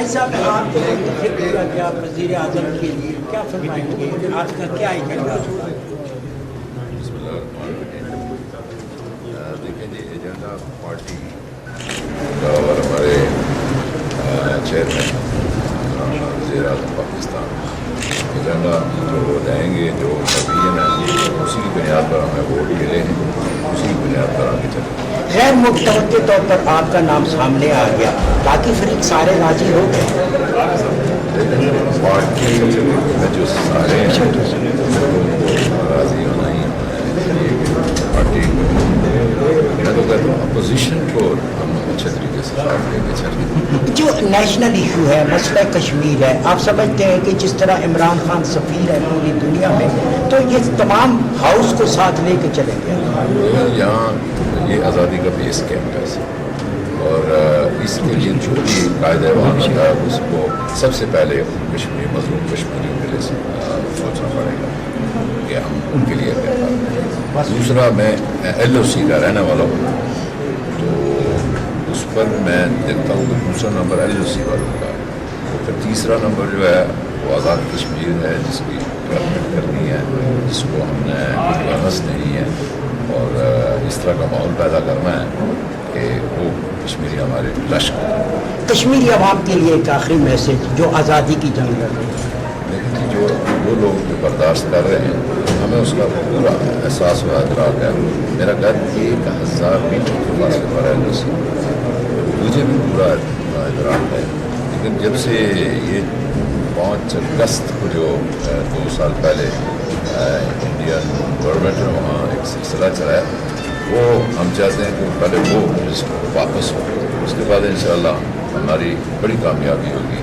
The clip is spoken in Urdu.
صاحب آپ کو منتخب کیا گیا وزیر اعظم کے لیے، کیا فرمائیں گے؟ آج کا کیا ایجنڈا؟ بسم اللہ الرحمن الرحیم۔ دیکھیں جی، ایجنڈا پارٹی کا اور ہمارے چیئرمین وزیر اعظم پاکستان ایجنڈا جو دیں گے، جو ویژن ہے، اسی کی بنیاد پر ہمیں ووٹ ملے ہیں، اسی کی بنیاد پر آگے چلیں۔ غیر متوقع طور پر آپ کا نام سامنے آ گیا، باقی فریق سارے راضی ہو گئے؟ پارٹی میں جو سارے ہیں راضی ہونا ہی پارٹی، میں تو کہتا ہوں اپوزیشن کو ہم اچھے طریقے سے ساتھ لے کے چلیں۔ جو نیشنل ایشو ہے، مسئلہ کشمیر ہے، آپ سمجھتے ہیں کہ جس طرح عمران خان سفیر ہے پوری دنیا میں، تو یہ تمام ہاؤس کو ساتھ لے کے چلیں گے؟ یہاں یہ آزادی کا بیس کیمپ ہے اور اس کے لیے جو بھی قائد عوام ہے اس کو سب سے پہلے کشمیر مظلوم کشمیریوں کے لیے سوچنا پڑے گا کہ ہم ان کے لیے کیا کریں۔ دوسرا، میں ایل او سی کا رہنے والا ہوں، تو اس پر میں دیکھتا ہوں کہ دوسرا نمبر ایل او سی والوں کا، پھر تیسرا نمبر جو ہے وہ آزاد کشمیر ہے، جس کی ڈیولپمنٹ کرنی ہے، جس کو ہم نے گورننس دینی ہے اور اس طرح کا ماحول پیدا کرنا ہے کہ وہ کشمیری ہمارے لشکر۔ کشمیری عوام کے لیے ایک آخری میسج جو آزادی کی جنگ لڑ رہے ہیں۔ لیکن جو وہ لوگ جو برداشت کر رہے ہیں، ہمیں اس کا پورا احساس و ادراک ہے۔ میرا گھر 1000 میٹر کے فاصلے پر ہے، مجھے بھی پورا ادراک ہے، لیکن جب سے یہ 5 اگست کو جو 2 سال پہلے انڈین گورنمنٹ نے وہاں ایک سلسلہ چلایا، وہ ہم چاہتے ہیں کہ پہلے وہ اس کو واپس ہو، اس کے بعد انشاءاللہ ہماری بڑی کامیابی ہوگی۔